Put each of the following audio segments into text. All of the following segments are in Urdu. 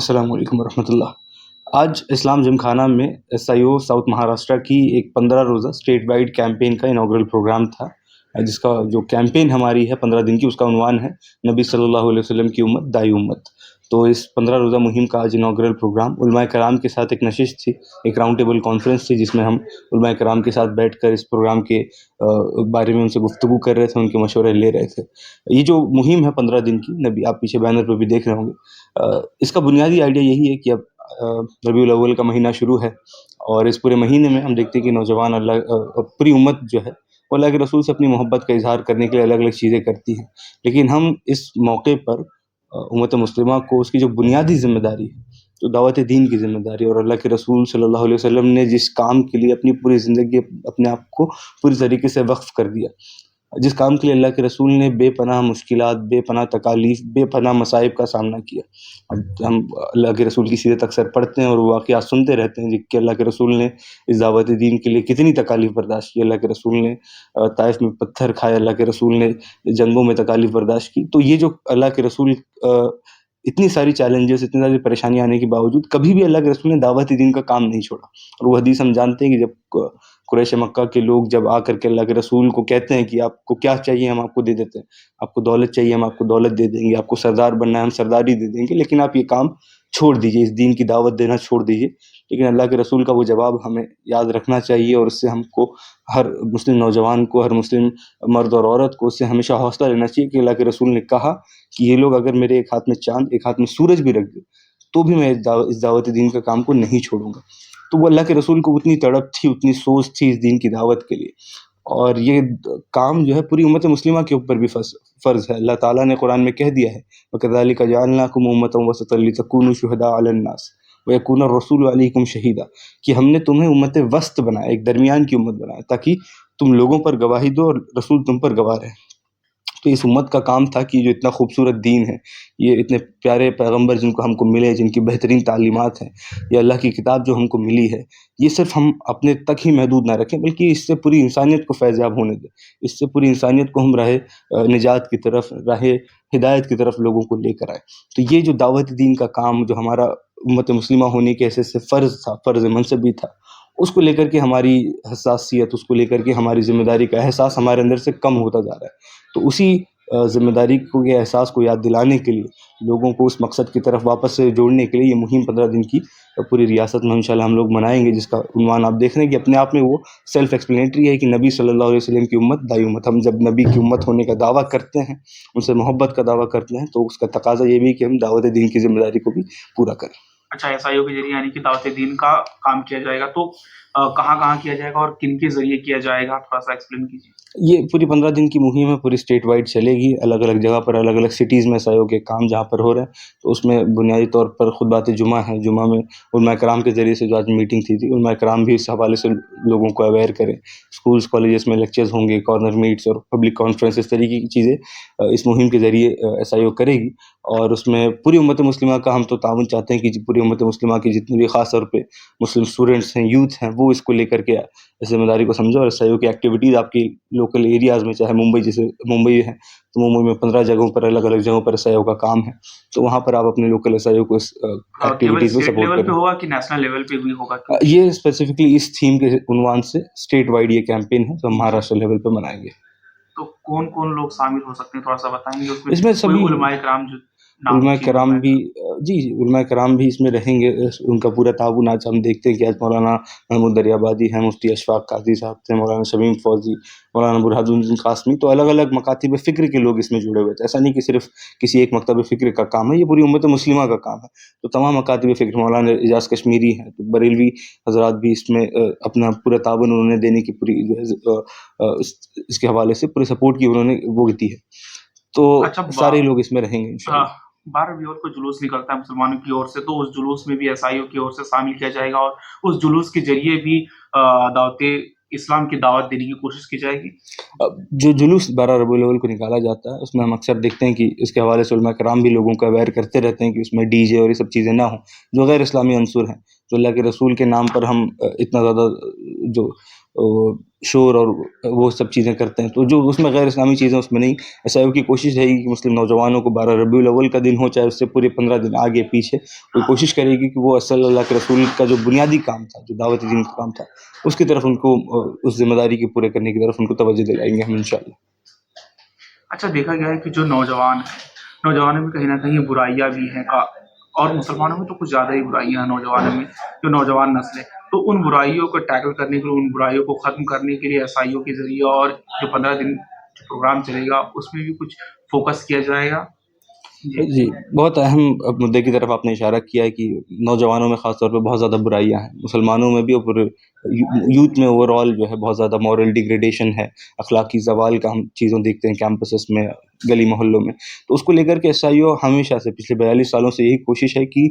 السلام علیکم ورحمۃ اللہ۔ آج اسلام جم خانہ میں S I O south Maharashtra کی ایک 15 روزہ اسٹیٹ وائڈ کیمپین کا انوگرل پروگرام تھا، جس کا جو کیمپین ہماری ہے 15 دن کی، اس کا عنوان ہے نبی صلی اللہ علیہ وسلم کی امت دائی امت۔ تو اس 15 روزہ مہم کا آج انوگرل پروگرام علماء کرام کے ساتھ ایک نشست تھی، ایک راؤنڈ ٹیبل کانفرنس تھی، جس میں ہم علماء کرام کے ساتھ بیٹھ کر اس پروگرام کے بارے میں ان سے گفتگو کر رہے تھے، ان کے مشورے لے رہے تھے۔ یہ جو مہم ہے 15 دن کی، نبی آپ پیچھے بینر پہ بھی دیکھ رہے ہوں گے، اس کا بنیادی آئیڈیا یہی ہے کہ اب ربیع الاول کا مہینہ شروع ہے، اور اس پورے مہینے میں ہم دیکھتے ہیں کہ نوجوان پوری امت جو ہے وہ اللہ کے رسول سے اپنی محبت کا اظہار کرنے کے لیے الگ الگ چیزیں کرتی ہیں، لیکن ہم اس موقع پر امت مسلمہ کو اس کی جو بنیادی ذمہ داری ہے، تو دعوت دین کی ذمہ داری، اور اللہ کے رسول صلی اللہ علیہ وسلم نے جس کام کے لیے اپنی پوری زندگی اپنے آپ کو پوری طریقے سے وقف کر دیا، جس کام کے لیے اللہ کے رسول نے بے پناہ مشکلات، بے پناہ تکالیف، بے پناہ مصائب کا سامنا کیا۔ اب ہم اللہ کے رسول کی سیرت اکثر پڑھتے ہیں اور واقعات سنتے رہتے ہیں کہ اللہ کے رسول نے اس دعوت دین کے لیے کتنی تکالیف برداشت کی، اللہ کے رسول نے طائف میں پتھر کھائے، اللہ کے رسول نے جنگوں میں تکالیف برداشت کی۔ تو یہ جو اللہ کے رسول اتنی ساری چیلنجز، اتنی ساری پریشانیاں آنے کے باوجود کبھی بھی اللہ کے رسول نے دعوت دین کا کام نہیں چھوڑا۔ اور وہ حدیث ہم جانتے ہیں کہ جب قریش مکہ کے لوگ جب آ کر کے اللہ کے رسول کو کہتے ہیں کہ آپ کو کیا چاہیے ہم آپ کو دے دیتے ہیں، آپ کو دولت چاہیے ہم آپ کو دولت دے دیں گے، آپ کو سردار بننا ہے ہم سرداری دے دیں گے، لیکن آپ یہ کام چھوڑ دیجئے، اس دین کی دعوت دینا چھوڑ دیجئے۔ لیکن اللہ کے رسول کا وہ جواب ہمیں یاد رکھنا چاہیے، اور اس سے ہم کو، ہر مسلم نوجوان کو، ہر مسلم مرد اور عورت کو اس سے ہمیشہ حوصلہ لینا چاہیے کہ اللہ کے رسول نے کہا کہ یہ لوگ اگر میرے ایک ہاتھ میں چاند ایک ہاتھ میں سورج بھی رکھ دے تو بھی میں اس دعوت دین کا کام کو نہیں چھوڑوں گا۔ تو وہ اللہ کے رسول کو اتنی تڑپ تھی، اتنی سوچ تھی اس دین کی دعوت کے لیے، اور یہ کام جو ہے پوری امت مسلمہ کے اوپر بھی فرض ہے۔ اللہ تعالیٰ نے قرآن میں کہہ دیا ہے وَكَذَلِكَ جَعَلْنَاكُمْ أُمَّةً وَسَطًا لِتَكُونُوا شُهَدَاءَ عَلَى النَّاسِ وَيَكُونَ الرَّسُولُ عَلَيْكُمْ شَهِيدًا، کہ ہم نے تمہیں امت وسط بنایا، ایک درمیان کی امت بنایا، تاکہ تم لوگوں پر گواہی دو اور رسول تم پر گواہ رہے۔ تو اس امت کا کام تھا کہ جو اتنا خوبصورت دین ہے، یہ اتنے پیارے پیغمبر جن کو ہم کو ملے، جن کی بہترین تعلیمات ہیں، یہ اللہ کی کتاب جو ہم کو ملی ہے، یہ صرف ہم اپنے تک ہی محدود نہ رکھیں، بلکہ اس سے پوری انسانیت کو فیض یاب ہونے دیں، اس سے پوری انسانیت کو ہم راہ نجات کی طرف، راہ ہدایت کی طرف لوگوں کو لے کر آئیں۔ تو یہ جو دعوت دین کا کام جو ہمارا امت مسلمہ ہونے کے حیثیت سے فرض تھا، فرض منصبی تھا، اس کو لے کر کے ہماری حساسیت، اس کو لے کر کے ہماری ذمہ داری کا احساس ہمارے اندر سے کم ہوتا جا رہا ہے۔ تو اسی ذمہ داری کو، یہ احساس کو یاد دلانے کے لیے، لوگوں کو اس مقصد کی طرف واپس سے جوڑنے کے لیے یہ مہم 15 دن کی پوری ریاست میں انشاءاللہ ہم لوگ منائیں گے، جس کا عنوان آپ دیکھ رہے ہیں کہ اپنے آپ میں وہ سیلف ایکسپلینیٹری ہے کہ نبی صلی اللہ علیہ وسلم کی امت دائی امت۔ ہم جب نبی کی امت ہونے کا دعویٰ کرتے ہیں، ان سے محبت کا دعویٰ کرتے ہیں، تو اس کا تقاضا یہ بھی ہے کہ ہم دعوت دین کی ذمہ داری کو بھی پورا کریں۔ اچھا، ایس آئی او کے ذریعے یعنی کہ دعوت دین کا کام کیا جائے گا، تو کہاں کہاں کیا جائے گا اور کن کے ذریعے کیا جائے گا، تھوڑا سا ایکسپلین کیجیے۔ یہ پوری 15 دن کی مہم ہے، پوری اسٹیٹ وائڈ چلے گی، الگ الگ جگہ پر، الگ الگ سٹیز میں ایس آئی او کے کام جہاں پر ہو رہے ہیں، تو اس میں بنیادی طور پر خطبات جمعہ ہیں۔ جمعہ میں علماء کرام کے ذریعے سے جو آج میٹنگ تھی علماء کرام بھی اس حوالے سے لوگوں کو اویئر کریں۔ اسکولز کالجز میں لیکچرز ہوں گے، کارنر میٹس اور پبلک کانفرنس، اس طریقے کی چیزیں اس مہم کے ذریعے ایس آئی او کرے گی، اور اس میں پوری امت مسلمہ کا ہم تو تعاون چاہتے ہیں کہ پوری امت مسلمہ کی جتنی بھی، خاص طور پہ مسلم اسٹوڈنٹس ہیں، یوتھ ہیں، وہ اس کو لے کر کے اس ذمہ داری کو سمجھو، اور ایس آئی او کی ایکٹیویٹیز آپ کی لوکل ایریاز میں، چاہے ممبئی، جیسے ممبئی ہے تو ممبئی میں 15 جگہوں پر، الگ الگ جگہوں پر ایس آئی او کا کام ہے، تو وہاں پر آپ اپنے لوکل ایس آئی او کو اس کیول ایکٹیویٹیز میں اسٹیٹ سپورٹ لیول پہ کریں۔ ہوگا کہ نیشنل لیول پہ بھی ہوگا؟ یہ اسپیسیفکلی اس تھیم کے عنوان سے اسٹیٹ وائڈ یہ کیمپین ہے، تو ہم مہاراشٹر لیول پہ منائیں گے۔ تو کون کون لوگ شامل ہو سکتے ہیں، تھوڑا سا بتائیں گے؟ اس میں کوئی سبھی علماء کرام جو نام علماء چین کرام علماء بھی، جی علماء کرام بھی اس میں رہیں گے، ان کا پورا تعاون آج ہم دیکھتے ہیں کہ آج مولانا محمود دریابادی ہیں، مفتی اشفاق قاضی صاحب تھے، مولانا شمیم فوزی، مولانا برہان الدین قاسمی، تو الگ الگ مکاتب فکر کے لوگ اس میں جڑے ہوئے تھے۔ ایسا نہیں کہ صرف کسی ایک مکتب فکر کا کام ہے، یہ پوری امت مسلمہ کا کام ہے، تو تمام مکاتب فکر، مولانا اعجاز کشمیری ہیں، تو بریلوی حضرات بھی اس میں اپنا پورا تعاون انہوں نے دینے کی پوری جو ہے اس کے حوالے سے پوری سپورٹ کی انہوں نے وہ دی ہے، تو سارے لوگ اس میں رہیں گے انشاءاللہ۔ 12 ربیع کو جلوس نکلتا ہے مسلمانوں کی اور سے، تو اس جلوس میں بھی ایس آئی او کی اور سے شامل کیا جائے گا، اور اس جلوس کے ذریعے بھی دعوت اسلام کی دعوت دینے کی کوشش کی جائے گی۔ جو جلوس 12 ربیع الاول کو نکالا جاتا ہے، اس میں ہم اکثر دیکھتے ہیں کہ اس کے حوالے سے علماء کرام بھی لوگوں کو اویئر کرتے رہتے ہیں کہ اس میں ڈی جے اور یہ سب چیزیں نہ ہوں، جو غیر اسلامی عنصر ہیں، تو اللہ کے رسول کے نام پر ہم اتنا زیادہ جو شور اور وہ سب چیزیں کرتے ہیں. تو جو اس میں غیر اسلامی چیزیں اس میں نہیں. ایس آئی او کی کوشش رہے گی کہ مسلم نوجوانوں کو 12 ربیع الاول کا دن ہو چاہے اس سے پورے 15 دن آگے پیچھے کوئی کوشش کرے گی کہ وہ صلی اللہ کے رسول کا جو بنیادی کام تھا, جو دعوت دین کا کام تھا, اس کی طرف ان کو اس ذمہ داری کے پورے کرنے کی طرف ان کو توجہ دلائیں گے ہم انشاءاللہ. اچھا دیکھا گیا ہے کہ جو نوجوان ہیں, نوجوانوں میں کہیں نہ کہیں برائیاں بھی ہیں اور مسلمانوں میں تو کچھ زیادہ ہی برائیاں ہیں نوجوانوں میں, جو نوجوان نسل ہے, تو ان برائیوں کو ٹیکل کرنے کے لیے, ان برائیوں کو ختم کرنے کے لیے عیسائیوں کے ذریعے اور جو 15 دن جو پروگرام چلے گا اس میں بھی کچھ فوکس کیا جائے گا. جی, بہت اہم مدعے کی طرف آپ نے اشارہ کیا ہے کہ نوجوانوں میں خاص طور پہ بہت زیادہ برائیاں ہیں, مسلمانوں میں بھی اور پورے یوتھ میں اوور آل جو ہے بہت زیادہ مورل ڈیگریڈیشن ہے, اخلاقی زوال کا ہم چیزوں دیکھتے ہیں کیمپسز میں, گلی محلوں میں. تو اس کو لے کر کے ایس آئی او ہمیشہ سے پچھلے 42 سالوں سے یہی کوشش ہے کہ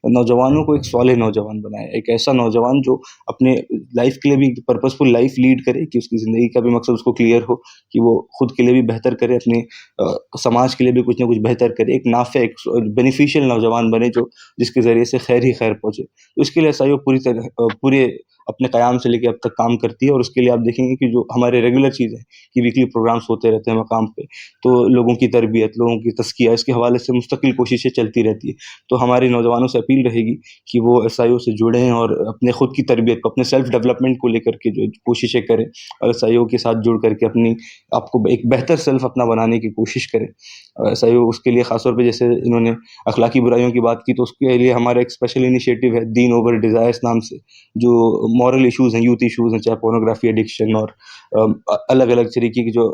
نوجوانوں کو ایک صالح نوجوان بنائے, ایک ایسا نوجوان جو اپنے لائف کے لیے بھی پرپزفل لائف لیڈ کرے, کہ اس کی زندگی کا بھی مقصد اس کو کلیئر ہو, کہ وہ خود کے لیے بھی بہتر کرے, اپنے سماج کے لیے بھی کچھ نہ کچھ بہتر کرے, ایک نافع, ایک بینیفیشیل نوجوان بنے جو جس کے ذریعے سے خیر ہی خیر پہنچے. تو اس کے لیے ایس آئی او پورے اپنے قیام سے لے کے اب تک کام کرتی ہے. اور اس کے لیے آپ دیکھیں گے کہ جو ہمارے ریگولر چیزیں کہ ویکلی پروگرامس ہوتے رہتے ہیں مقام پہ, تو لوگوں کی تربیت, لوگوں کی تزکیہ, اس کے حوالے سے مستقل کوششیں چلتی رہتی ہے. تو ہمارے نوجوانوں سے اپیل رہے گی کہ وہ ایس آئی او سے جڑیں اور اپنے خود کی تربیت کو, اپنے سیلف ڈیولپمنٹ کو لے کر کے جو کوششیں کریں, اور ایس آئی او کے ساتھ جڑ کر کے اپنی آپ کو ایک بہتر سیلف اپنا بنانے کی کوشش کریں. ایس آئی او اس کے لیے خاص طور پہ جیسے انہوں نے اخلاقی برائیوں کی بات کی, تو اس کے لیے ہمارا ایک اسپیشل انیشیٹو ہے دین اوور ڈیزائرس نام سے, جو مورل ایشوز ہیں, یوتھ ایشوز ہیں, چاہے پورنوگرافی ایڈکشن اور الگ الگ طریقے کی جو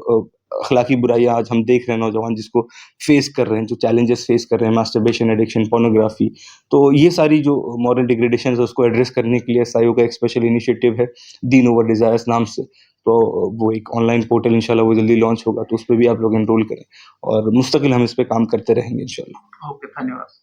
اخلاقی برائیاں آج ہم دیکھ رہے ہیں نوجوان جس کو فیس کر رہے ہیں, جو چیلنجز فیس کر رہے ہیں, ماسٹربیشن ایڈکشن, پورنوگرافی, تو یہ ساری جو مورل ڈیگریڈیشنز ہے اس کو ایڈریس کرنے کے لیے ایس آئی او کا ایک اسپیشل انیشیٹو ہے دین اوور ڈیزائرس نام سے. تو وہ ایک آن لائن پورٹل انشاءاللہ وہ جلدی لانچ ہوگا, تو اس پہ بھی آپ لوگ انرول کریں, اور مستقل ہم اس پہ کام کرتے رہیں گے انشاءاللہ. اوکے, دھنیہ واد.